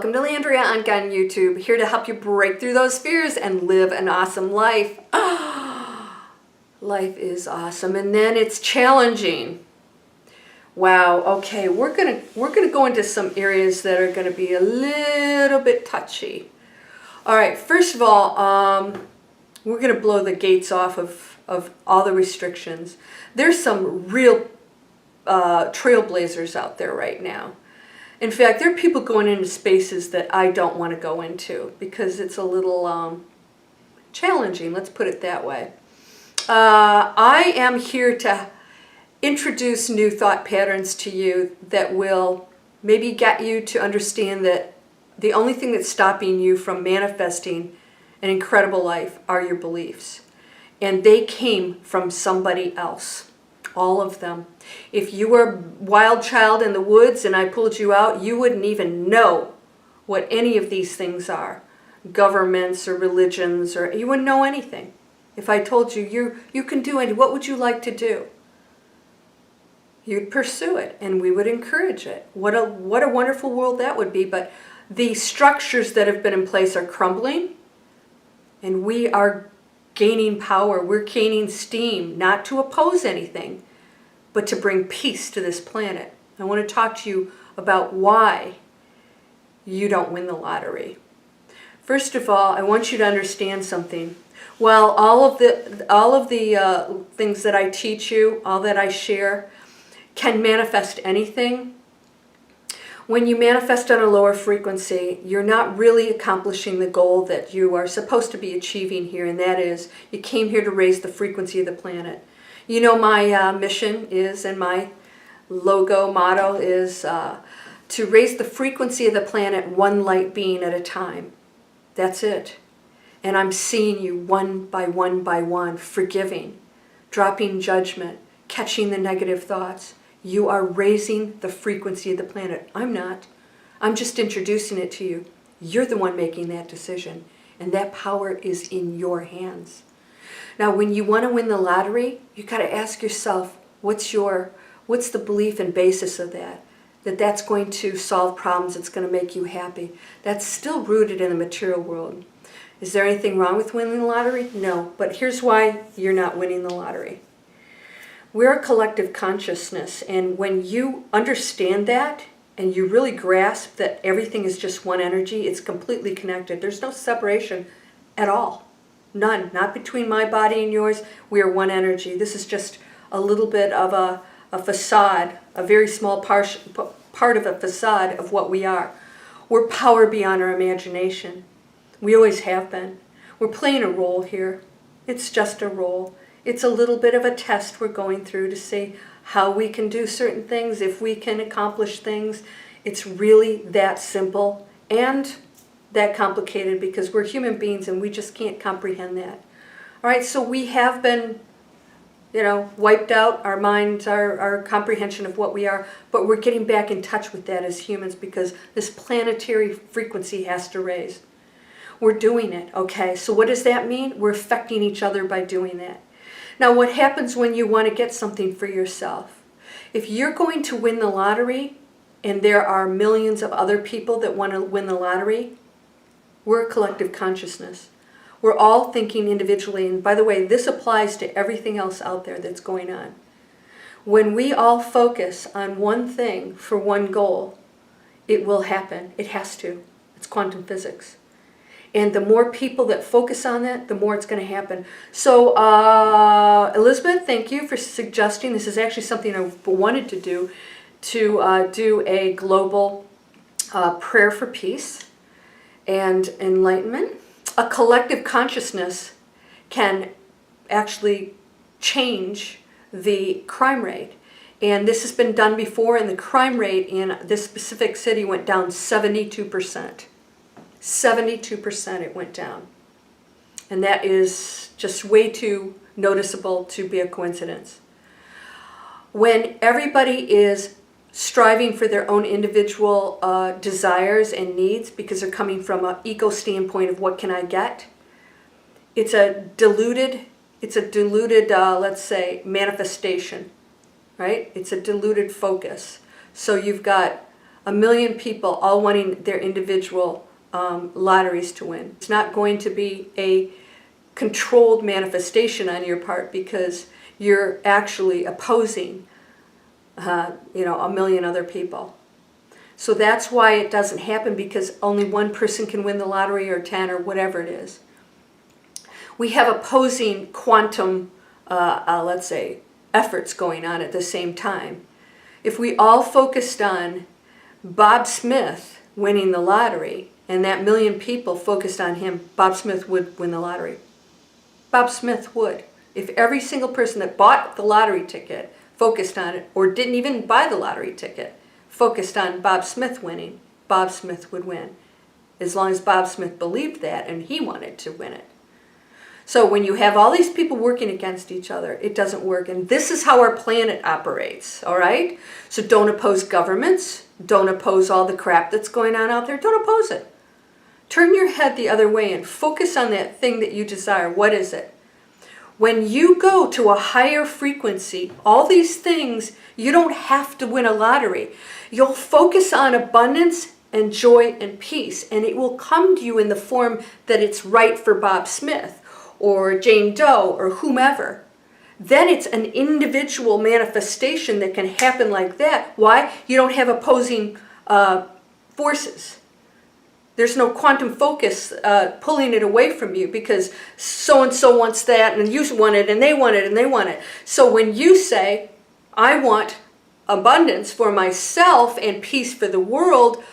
Welcome to Landria Onkka on YouTube, here to help you break through those fears and live an awesome life. Life is awesome, and then it's challenging. Wow, okay, we're gonna go into some areas that are gonna be a little bit touchy. All right, first of all, we're gonna blow the gates off of all the restrictions. There's some real trailblazers out there right now. In fact, there are people going into spaces that I don't want to go into because it's a little challenging, let's put it that way. I am here to introduce new thought patterns to you that will maybe get you to understand that the only thing that's stopping you from manifesting an incredible life are your beliefs. And they came from somebody else. All of them. If you were a wild child in the woods and I pulled you out, you wouldn't even know what any of these things are. Governments or religions, or you wouldn't know anything. If I told you, you can do anything, what would you like to do? You'd pursue it and we would encourage it. What a wonderful world that would be. But the structures that have been in place are crumbling and we are gaining power. We're gaining steam, not to oppose anything, but to bring peace to this planet. I want to talk to you about why you don't win the lottery. First of all, I want you to understand something. While all of the things that I teach you, all that I share, can manifest anything, when you manifest on a lower frequency, you're not really accomplishing the goal that you are supposed to be achieving here, and that is, you came here to raise the frequency of the planet. You know, my mission is, and my logo motto is, to raise the frequency of the planet one light being at a time. That's it. And I'm seeing you one by one, forgiving, dropping judgment, catching the negative thoughts. You are raising the frequency of the planet. I'm not. I'm just introducing it to you. You're the one making that decision. And that power is in your hands. Now, when you want to win the lottery, you got to ask yourself, what's the belief and basis of that? That's going to solve problems, it's going to make you happy. That's still rooted in the material world. Is there anything wrong with winning the lottery? No. But here's why you're not winning the lottery. We're a collective consciousness, and when you understand that and you really grasp that everything is just one energy, it's completely connected. There's no separation at all. None. Not between my body and yours. We are one energy. This is just a little bit of a facade, a very small part of a facade of what we are. We're power beyond our imagination. We always have been. We're playing a role here. It's just a role. It's a little bit of a test we're going through to see how we can do certain things, if we can accomplish things. It's really that simple and that complicated because we're human beings and we just can't comprehend that. All right, so we have been, wiped out, our minds, our comprehension of what we are, but we're getting back in touch with that as humans because this planetary frequency has to raise. We're doing it, okay? So what does that mean? We're affecting each other by doing that. Now, what happens when you want to get something for yourself? If you're going to win the lottery, and there are millions of other people that want to win the lottery, we're a collective consciousness. We're all thinking individually, and by the way, this applies to everything else out there that's going on. When we all focus on one thing for one goal, it will happen. It has to. It's quantum physics. And the more people that focus on that, the more it's going to happen. So, Elizabeth, thank you for suggesting. This is actually something I wanted to do a global prayer for peace and enlightenment. A collective consciousness can actually change the crime rate. And this has been done before, and the crime rate in this specific city went down 72%. 72% it went down. And that is just way too noticeable to be a coincidence. When everybody is striving for their own individual desires and needs because they're coming from an ego standpoint of what can I get, it's a diluted, let's say, manifestation, right? It's a diluted focus. So you've got a million people all wanting their individual lotteries to win. It's not going to be a controlled manifestation on your part because you're actually opposing a million other people. So that's why it doesn't happen, because only one person can win the lottery, or 10, or whatever it is. We have opposing quantum, let's say, efforts going on at the same time. If we all focused on Bob Smith winning the lottery, and that million people focused on him, Bob Smith would win the lottery. Bob Smith would. If every single person that bought the lottery ticket focused on it, or didn't even buy the lottery ticket, focused on Bob Smith winning, Bob Smith would win. As long as Bob Smith believed that and he wanted to win it. So when you have all these people working against each other, it doesn't work. And this is how our planet operates, all right? So don't oppose governments. Don't oppose all the crap that's going on out there. Don't oppose it. Turn your head the other way and focus on that thing that you desire. What is it? When you go to a higher frequency, all these things, you don't have to win a lottery. You'll focus on abundance and joy and peace, and it will come to you in the form that it's right for Bob Smith or Jane Doe or whomever. Then it's an individual manifestation that can happen like that. Why? You don't have opposing forces. There's no quantum focus pulling it away from you, because so-and-so wants that, and you want it, and they want it, and they want it. So when you say, I want abundance for myself and peace for the world,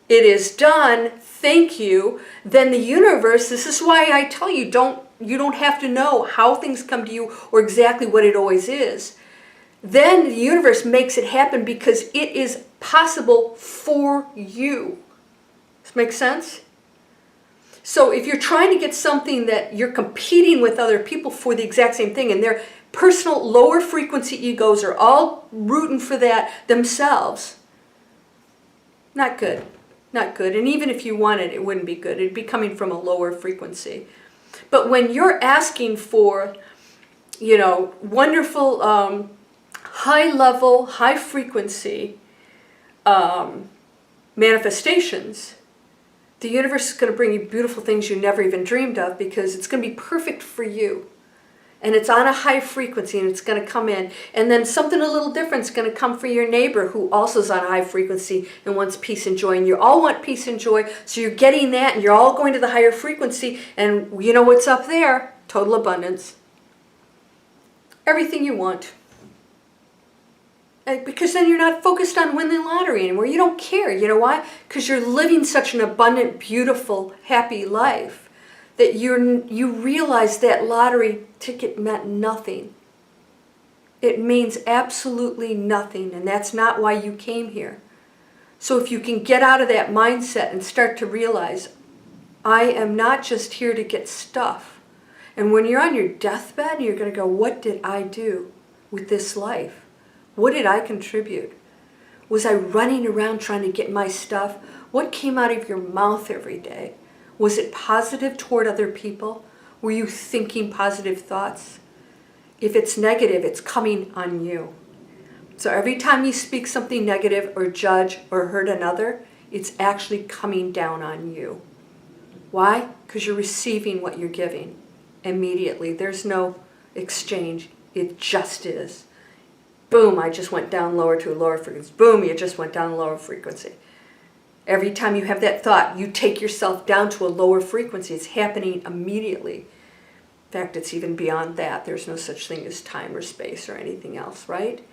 it is done, thank you, then the universe, this is why I tell you, you don't have to know how things come to you or exactly what it always is. Then the universe makes it happen because it is possible for you. Does this make sense? So if you're trying to get something that you're competing with other people for the exact same thing, and their personal lower frequency egos are all rooting for that themselves, not good. Not good. And even if you wanted, it wouldn't be good. It'd be coming from a lower frequency. But when you're asking for, wonderful, high level, high frequency manifestations, the universe is going to bring you beautiful things you never even dreamed of, because it's going to be perfect for you. And it's on a high frequency, and it's going to come in. And then something a little different is going to come for your neighbor who also is on a high frequency and wants peace and joy. And you all want peace and joy, so you're getting that, and you're all going to the higher frequency. And you know what's up there? Total abundance. Everything you want. Because then you're not focused on winning the lottery anymore. You don't care. You know why? Because you're living such an abundant, beautiful, happy life that you realize that lottery ticket meant nothing. It means absolutely nothing, and that's not why you came here. So if you can get out of that mindset and start to realize, I am not just here to get stuff. And when you're on your deathbed, you're going to go, what did I do with this life? What did I contribute? Was I running around trying to get my stuff? What came out of your mouth every day? Was it positive toward other people? Were you thinking positive thoughts? If it's negative, it's coming on you. So every time you speak something negative or judge or hurt another, it's actually coming down on you. Why? Because you're receiving what you're giving immediately. There's no exchange. It just is. Boom, I just went down lower to a lower frequency. Boom, you just went down lower frequency. Every time you have that thought, you take yourself down to a lower frequency. It's happening immediately. In fact, it's even beyond that. There's no such thing as time or space or anything else, right?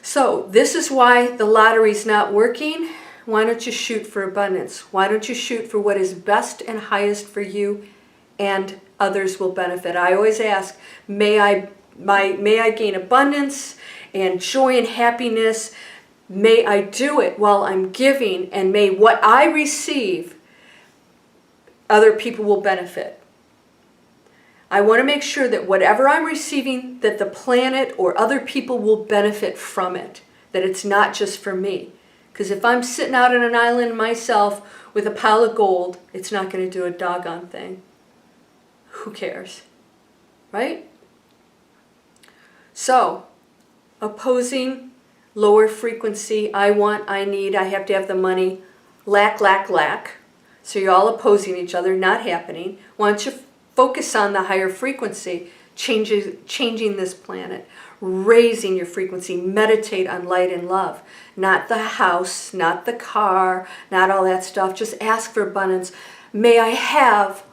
So this is why the lottery's not working. Why don't you shoot for abundance? Why don't you shoot for what is best and highest for you, and others will benefit? I always ask, may I gain abundance and joy and happiness? May I do it while I'm giving, and may what I receive, other people will benefit. I want to make sure that whatever I'm receiving, that the planet or other people will benefit from it, that it's not just for me. Because if I'm sitting out on an island myself with a pile of gold, it's not going to do a doggone thing. Who cares? Right? So, opposing lower frequency, I want, I need, I have to have the money, lack, lack, lack. So you're all opposing each other, not happening. Why don't you focus on the higher frequency, changing this planet, raising your frequency, meditate on light and love. Not the house, not the car, not all that stuff. Just ask for abundance. May I have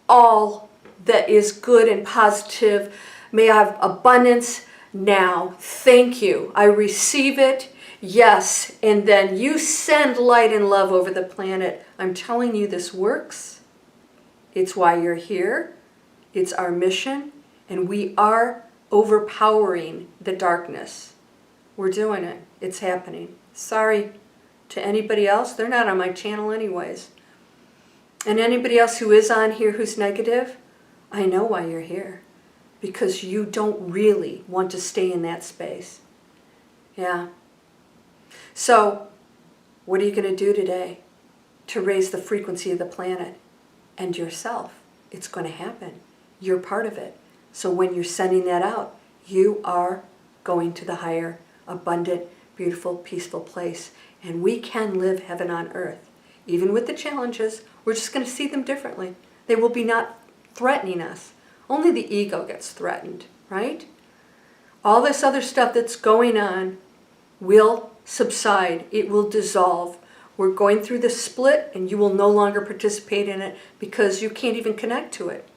all that is good and positive. May I have abundance now. Thank you. I receive it. Yes. And then you send light and love over the planet. I'm telling you this works. It's why you're here. It's our mission. And we are overpowering the darkness. We're doing it. It's happening. Sorry to anybody else. They're not on my channel anyways. And anybody else who is on here who's negative, I know why you're here. Because you don't really want to stay in that space. Yeah. So, what are you going to do today to raise the frequency of the planet and yourself? It's going to happen. You're part of it. So when you're sending that out, you are going to the higher, abundant, beautiful, peaceful place. And we can live heaven on earth. Even with the challenges, we're just going to see them differently. They will be not threatening us. Only the ego gets threatened, right? All this other stuff that's going on will subside. It will dissolve. We're going through the split and you will no longer participate in it because you can't even connect to it.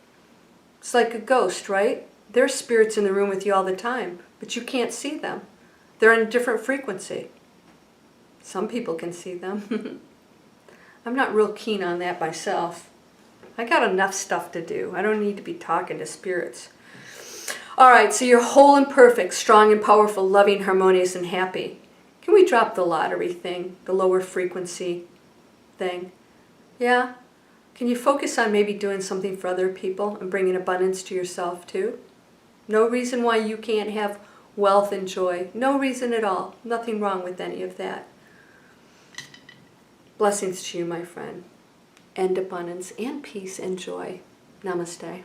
It's like a ghost, right? There's spirits in the room with you all the time, but you can't see them. They're in a different frequency. Some people can see them. I'm not real keen on that myself. I got enough stuff to do. I don't need to be talking to spirits. All right, so you're whole and perfect, strong and powerful, loving, harmonious, and happy. Can we drop the lottery thing, the lower frequency thing? Yeah? Can you focus on maybe doing something for other people and bringing abundance to yourself too? No reason why you can't have wealth and joy. No reason at all. Nothing wrong with any of that. Blessings to you, my friend. And abundance and peace and joy. Namaste.